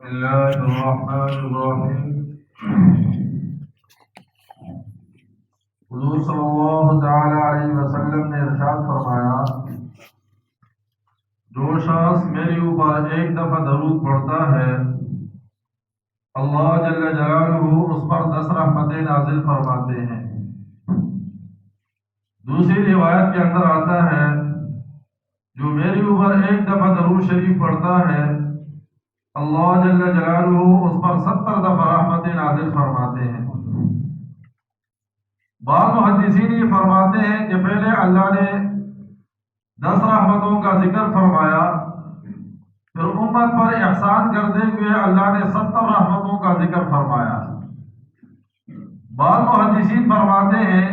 الله الرحمن الرحيم. حضور صلی اللہ تعالی علیہ وسلم نے ارشاد فرمایا، جو شخص میرے اوپر ایک دفعہ درود پڑھتا ہے، اللہ جل جلالہ اس پر 10 رحمتیں نازل فرماتے ہیں۔ دوسری روایت کے اندر آتا ہے، جو میرے اوپر ایک دفعہ درود شریف پڑھتا ہے، اللہ جل جلالہ اس پر 70 دفعہ رحمتیں نازل فرماتے ہیں۔ بعض محدثین یہ فرماتے ہیں کہ پہلے اللہ نے 10 رحمتوں کا ذکر فرمایا، پھر امت پر احسان کرتے ہوئے اللہ نے 70 رحمتوں کا ذکر فرمایا۔ بعض محدثین فرماتے ہیں،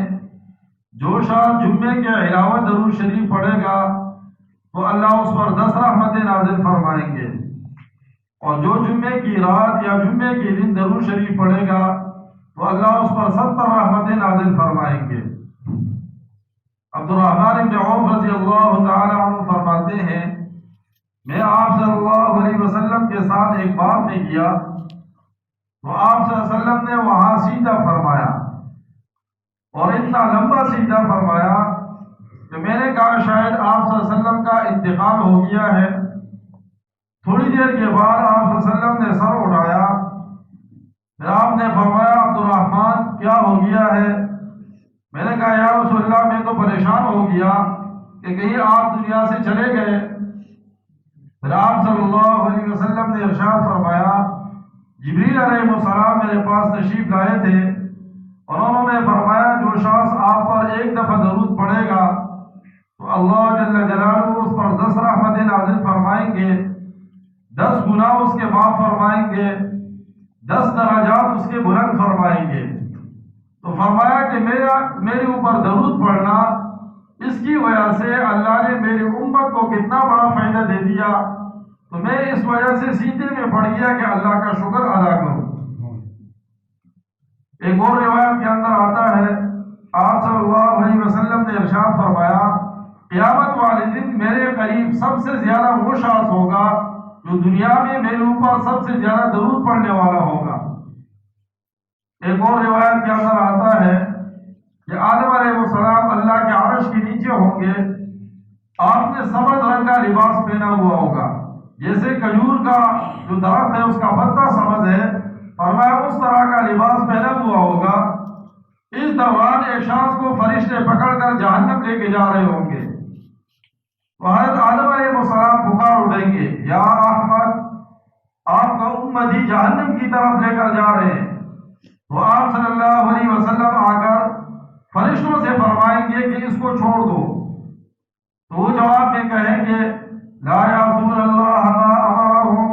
جو شخص جمعے کے علاوہ درود شریف پڑھے گا تو اللہ اس پر 10 رحمتیں نازل فرمائیں گے، اور جو جمعے کی رات یا جمعے کے دن درود شریف پڑھے گا تو اللہ اس پر 70 رحمتیں نازل فرمائیں گے۔ عبد الرحمن بن عوف رضی اللہ تعالی عنہ فرماتے ہیں، میں آپ صلی اللہ علیہ وسلم کے ساتھ ایک بات میں گیا تو آپ صلی اللہ علیہ وسلم نے وہاں سیدھا فرمایا، اور اتنا لمبا سیدھا فرمایا کہ میں نے کہا شاید آپ صلی اللہ علیہ وسلم کا انتقال ہو گیا ہے۔ تھوڑی دیر کے بعد آپ صلی اللہ علیہ وسلم نے سر اٹھایا، پھر آپ نے فرمایا، عبد الرحمن کیا ہو گیا ہے؟ میں نے کہا، یا رسول اللہ میں تو پریشان ہو گیا کہ کہیں آپ دنیا سے چلے گئے۔ پھر آپ صلی اللہ علیہ وسلم نے ارشاد فرمایا، جبریل علیہ السلام میرے پاس تشریف لائے تھے اور انہوں نے فرمایا، جو شخص آپ پر ایک دفعہ درود پڑھے گا تو اللہ جل جلالہ اس پر 10 رحمتیں نازل فرمائیں گے، 10 گناہ اس کے معاف فرمائیں گے، 10 درجات اس کے بلند فرمائیں گے۔ تو فرمایا کہ میرے اوپر درود پڑھنا، اس کی وجہ سے اللہ نے میری امت کو کتنا بڑا فائدہ دے دیا، تو میں اس وجہ سے سیدھے میں پڑ گیا کہ اللہ کا شکر ادا کروں۔ ایک اور روایت کے اندر آتا ہے، آپ صلی اللہ علیہ وسلم نے ارشاد فرمایا، قیامت والے دن میرے قریب سب سے زیادہ وہ شخص ہوگا جو دنیا میں میرے اوپر سب سے زیادہ درود پڑھنے والا ہوگا۔ ایک اور روایت کے اندر آتا ہے کہ آدم علیہ السلام اللہ کے عرش کے نیچے ہوں گے، آپ نے سبز رنگ کا لباس پہنا ہوا ہوگا، جیسے کھجور کا جو درخت ہے اس کا پتا سبز ہے، فرمایا اس طرح کا لباس پہنا ہوا ہوگا۔ اس دوران ایک شخص کو فرشتے پکڑ کر جہنم لے کے جا رہے ہوں گے، تو حضرت آدم علیہ السلام پکار اٹھیں گے، یا احمد، آپ کا امتی جہنم کی طرف لے کر جا رہے ہیں۔ تو آپ صلی اللہ علیہ وسلم آ کر فرشتوں سے فرمائیں گے کہ اس کو چھوڑ دو، تو وہ جواب میں کہیں گے، لا یعصون اللہ ما امرہم،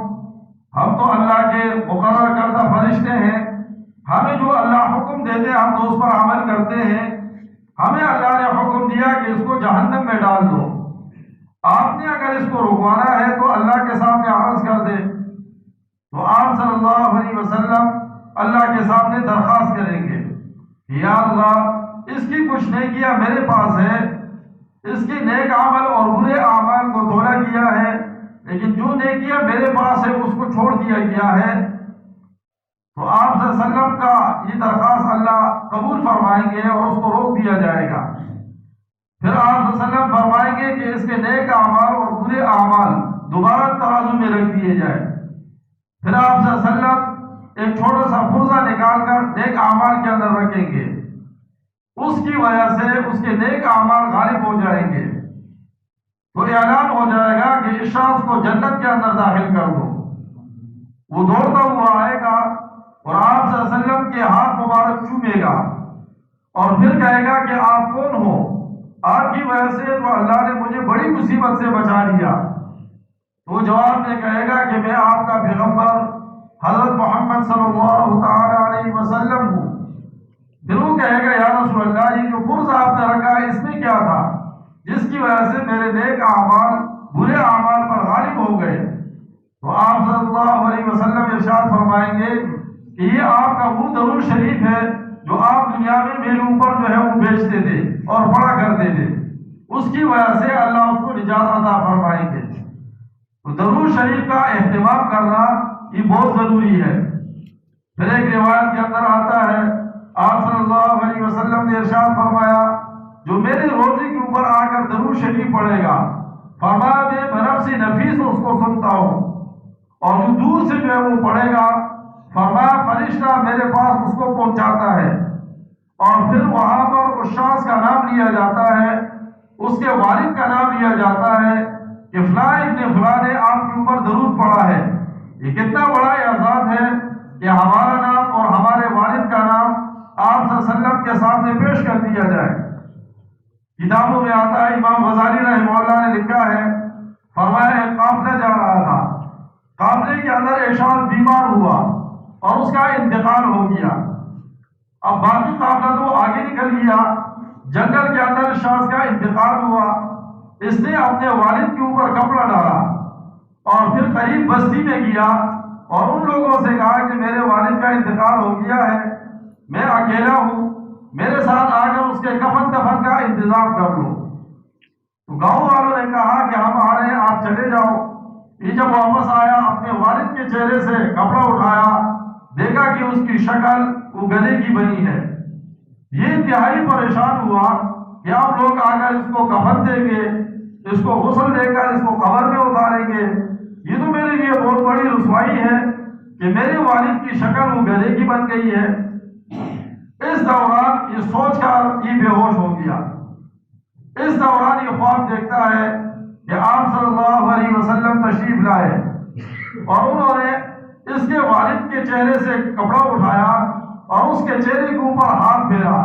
ہم تو اللہ کے مقرر کردہ فرشتے ہیں، ہمیں جو اللہ حکم دیتے ہیں ہم تو اس پر عمل کرتے ہیں، ہمیں اللہ نے حکم دیا کہ اس کو جہنم میں ڈال دو، آپ نے اگر اس کو رکوانا ہے تو اللہ کے سامنے عرض کر دے۔ تو آپ صلی اللہ علیہ وسلم اللہ کے سامنے درخواست کریں گے، یا اللہ، اس کی کچھ نیکیاں میرے پاس ہے، اس کے نیک عمل اور برے اعمال کو تولا کیا ہے، لیکن جو نیکیاں میرے پاس ہے اس کو چھوڑ دیا گیا ہے۔ تو آپ صلی اللہ علیہ وسلم کا یہ درخواست اللہ قبول فرمائیں گے اور اس کو روک دیا جائے گا۔ پھر آپ صلی اللہ علیہ وسلم فرمائیں گے کہ اس کے نیک اعمال اور برے اعمال دوبارہ ترازو میں رکھ دیے جائے۔ پھر آپ صلی اللہ علیہ وسلم ایک چھوٹا سا فرضہ نکال کر نیک اعمال کے اندر رکھیں گے، اس کی وجہ سے اس کے نیک اعمال غالب ہو جائیں گے، تو اعلان ہو جائے گا کہ اس شخص کو جنت کے اندر داخل کر دو۔ وہ دوڑتا ہوا آئے گا اور آپ صلی اللہ علیہ وسلم کے ہاتھ مبارک چومے گا اور پھر کہے گا کہ آپ کون ہو؟ آپ کی وجہ سے تو اللہ نے مجھے بڑی مصیبت سے بچا لیا۔ تو وہ جواب میں کہے گا کہ میں آپ کا پیغمبر حضرت محمد صلی اللہ تعالی علیہ وسلم ہوں۔ پھر وہ کہے گا، یا رسول اللہ، یہ جو فرض آپ نے رکھا ہے اس میں کیا تھا جس کی وجہ سے میرے نیک اعمال برے اعمال پر غالب ہو گئے؟ تو آپ صلی اللہ علیہ وسلم ارشاد فرمائیں گے کہ یہ آپ کا وہ درود شریف ہے جو آپ دنیا میں میرے اوپر جو ہے وہ بیچتے تھے اور پڑھا کرتے تھے، اس کی وجہ سے اللہ اس کو نجات عطا فرمائیں گے۔ تو درود شریف کا اہتمام کرنا یہ بہت ضروری ہے۔ پھر ایک روایت کے اندر آتا ہے آپ صلی اللہ علیہ وسلم نے ارشاد فرمایا جو میری روزی کے اوپر آ کر درود شریف پڑھے گا فرمایا میں بنفس نفیس اس کو سنتا ہوں، اور جو دور سے جو ہے وہ پڑھے گا فرمایا فرشتہ میرے پاس اس کو پہنچاتا ہے، اور پھر وہاں پر اس شخص کا نام لیا جاتا ہے، اس کے والد کا نام لیا جاتا ہے کہ فلاں ابن فلاں نے آپ کے اوپر درود پڑھا ہے۔ یہ کتنا بڑا اعزاز ہے کہ ہمارا نام اور ہمارے والد کا نام آپ صلی اللہ علیہ وسلم کے سامنے پیش کر دیا جائے۔ کتابوں میں آتا ہے، امام غزالی رحمہ اللہ نے لکھا ہے، فرمایا ایک قافلہ جا رہا تھا، قافلے کے اندر ایک شخص بیمار ہوا اور اس کا انتقال ہو گیا۔ اب باقی قافلہ تو آگے نکل گیا، جنگل کے اندر شخص کا انتقال ہوا، اس نے اپنے والد کے اوپر کپڑا ڈالا اور پھر قریب بستی میں گیا اور ان لوگوں سے کہا کہ میرے والد کا انتقال ہو گیا ہے، میں اکیلا ہوں، میرے ساتھ آ کر اس کے کفن دفن کا انتظام کر لو۔ تو گاؤں والوں نے کہا کہ ہم آ رہے ہیں، آپ چلے جاؤ۔ یہ جب واپس آیا اپنے والد کے چہرے سے کپڑا اٹھایا، دیکھا کہ اس کی شکل وہ گدھے کی بنی ہے۔ یہ انتہائی پریشان ہوا کہ آپ لوگ آ کر اس کو کفن دیں گے، اس کو غسل دے کر اس کو قبر میں اتاریں گے، یہ تو میرے لیے بہت بڑی رسوائی ہے کہ میرے والد کی شکل وہ گدھے کی بن گئی ہے۔ اس دوران یہ سوچ کر یہ بے ہوش ہو گیا۔ اس دوران یہ خواب دیکھتا ہے کہ آپ صلی اللہ علیہ وسلم تشریف لائے اور انہوں نے اس کے والد کے چہرے سے کپڑا اٹھایا اور اس کے چہرے کے اوپر ہاتھ پھیرا۔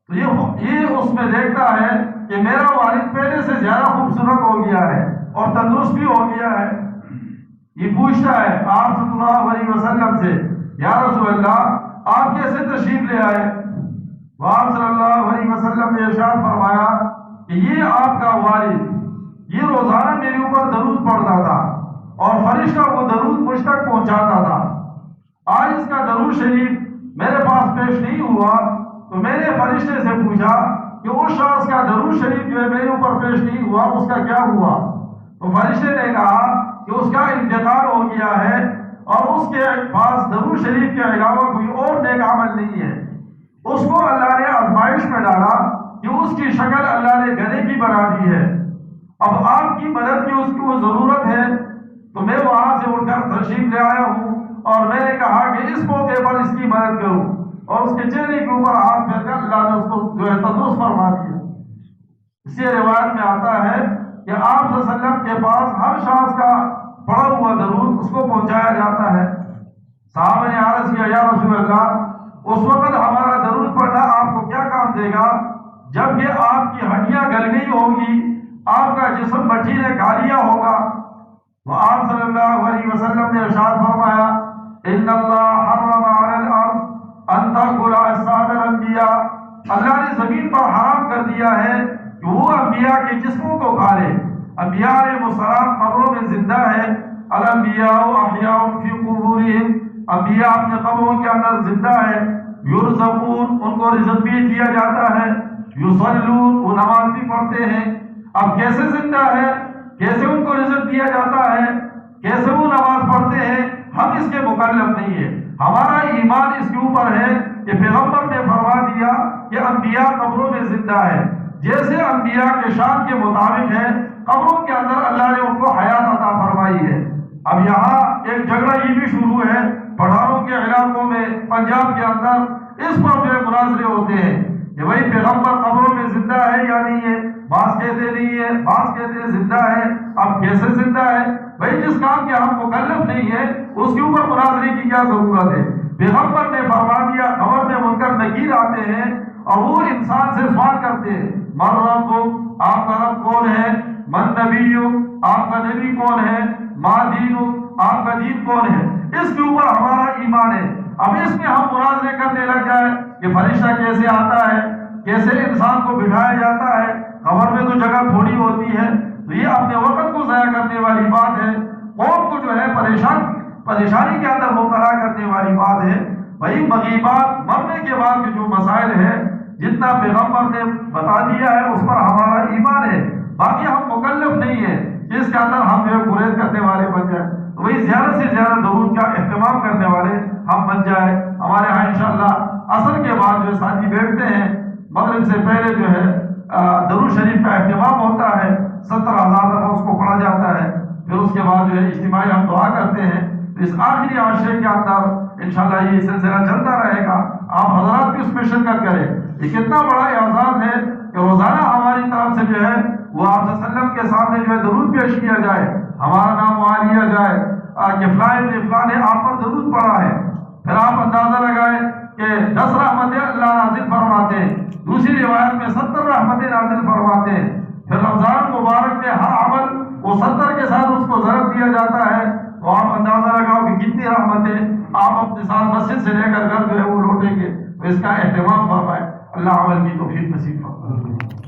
تو یہ اس میں دیکھتا ہے کہ میرا والد پہلے سے زیادہ خوبصورت ہو گیا ہے اور تندرست بھی ہو گیا ہے۔ یہ پوچھتا ہے آپ صلی اللہ علیہ وسلم سے، یا رسول اللہ آپ کیسے تشریف لے آئے؟ وہ آپ صلی اللہ علیہ وسلم نے ارشاد فرمایا کہ یہ آپ کا والد یہ روزانہ میرے اوپر درود پڑھتا تھا اور فرشتہ وہ درود مجھ تک پہنچاتا تھا۔ آج اس کا درود شریف میرے پاس پیش نہیں ہوا تو میں نے فرشتے سے پوچھا کہ اس شخص کا درود شریف جو ہے میرے اوپر پیش نہیں ہوا اس کا کیا ہوا؟ تو فرشتے نے کہا کہ اس کا انتقال ہو گیا ہے اور اس کے پاس درود شریف کے علاوہ کوئی اور نیک عمل نہیں ہے۔ اس کو اللہ نے آزمائش میں ڈالا کہ اس کی شکل اللہ نے گدھے کی بنا دی ہے۔ اب آپ کی مدد کی اس کو ضرورت ہے تو میں وہاں سے اٹھ کر تشریف لے آیا ہوں اور میں نے کہا کہ اس موقع پر اس کی مدد کروں، اور اس کے چہرے کے اوپر ہاتھ پھیر کر اللہ نے اس کو جو ہے تندرست فرما دیا۔ اسی روایت میں آتا ہے کہ آپ صلی اللہ علیہ وسلم کے پاس ہر شخص کا پڑھا ہوا درود اس کو پہنچایا جاتا ہے۔ صحابہ نے عرض کیا، یا رسول اللہ اس وقت ہمارا درود پڑھنا آپ کو کیا کام دے گا جب کہ آپ کی ہڈیاں گل گئی ہوگی، آپ کا جسم مٹی نے کھا لیا ہوگا؟ وہ آپ صلی اللہ علیہ وسلم نے ارشاد فرمایا، ان اللہ حرم علی الارض ان تاکل اجساد الانبیاء، اللہ نے زمین پر حرام کر دیا ہے کہ وہ انبیاء کے جسموں کو کھا لے۔ انبیاء علیہ السلام قبروں میں زندہ ہے، الانبیاء احیاء فی قبورہم، انبیاء اپنے قبروں کے اندر زندہ ہے، یرزقون ان کو رزق بھی دیا جاتا ہے، یصلون وہ نماز بھی پڑھتے ہیں۔ اب کیسے زندہ ہے، کیسے ان کو رزق دیا جاتا ہے، کیسے وہ نماز پڑھتے ہیں، ہم اس کے مکلف نہیں ہیں۔ ہمارا ایمان اس کے اوپر ہے کہ پیغمبر نے فرما دیا کہ انبیاء قبروں میں زندہ ہے، جیسے انبیاء کے شان کے مطابق ہے، قبروں کے اندر اللہ نے ان کو حیات عطا فرمائی ہے۔ اب یہاں ایک جھگڑا یہ بھی شروع ہے پٹھانوں کے علاقوں میں، پنجاب کے اندر اس پر جو مناظرے ہوتے ہیں کہ بھائی پیغمبر قبروں میں زندہ ہے یا نہیں ہے، بعض کہتے نہیں ہے، بعض کہتے ہیں زندہ ہے۔ اب کیسے زندہ ہے بھائی؟ جس کام کے ہم مکلف نہیں ہے اس کے اوپر مناظرے کی کیا ضرورت ہے؟ پیغمبر نے فرما دیا، قبر میں منکر نکیر آتے ہیں اور وہ انسان سے سوال کرتے ہیں، من ربک، آپ کا رب کون ہے؟ من نبیک، آپ کا نبی کون ہے؟ ما دینک، آپ کا دین کون ہے؟ اس کے اوپر ہمارا ایمان ہے۔ اب اس میں ہم مناظرے کرنے لگ جائے کہ فرشتہ کیسے آتا ہے، کیسے انسان کو بٹھایا جاتا ہے، قبر میں تو جگہ تھوڑی ہوتی ہے، تو یہ اپنے وقت کو ضائع کرنے والی بات ہے، قوم کو جو ہے پریشانی کے اندر مبتلا کرنے والی بات ہے۔ بھائی مغیبات مرنے کے بعد کے جو مسائل ہیں جتنا پیغمبر نے بتا دیا ہے اس پر ہمارا ایمان ہے، باقی ہم مکلف نہیں ہے کہ اس کے اندر ہم جو ہے گریز کرنے والے بن جائیں۔ تو وہی زیادہ سے زیادہ درود کا اہتمام کرنے والے ہم بن جائے. ہمارے ہاں انشاءاللہ عصر کے بعد جو ساتھی بیٹھتے ہیں مغرب سے پہلے جو ہے درود شریف کا اہتمام ہوتا ہے. 70,000 دفعہ اس کو پڑھا جاتا ہے. پھر اس کے بعد جو ہے اجتماعی ہم دعا کرتے ہیں. اس آخری عاشرے کے اندر انشاءاللہ یہ سلسلہ چلتا رہے گا. آپ حضرات بھی اس میں شرکت کریں. یہ کتنا بڑا اعزاز ہے کہ روزانہ ہماری طرف سے جو ہے وہ آپ صلی اللہ علیہ وسلم کے سامنے جو ہے درود پیش کیا جائے, ہمارا نام وہاں لیا جائے کہ فلاں نے آپ پر درود پڑھا ہے. پھر آپ اندازہ لگائیں کہ 10 رحمتیں اللہ نازل فرماتے ہیں, دوسری روایت میں 70 رحمتیں نازل فرماتے ہیں. پھر رمضان مبارک میں ہر عمل وہ 70 کے ساتھ اس کو ضرب دیا جاتا ہے. تو آپ اندازہ لگاؤ کہ کتنی رحمتیں آپ اپنے ساتھ مسجد سے لے کر گھر جو ہے وہ لوٹیں گے. تو اس کا اہتمام فرمائے. اللہ عمل کی توفیق نصیب فرمائے.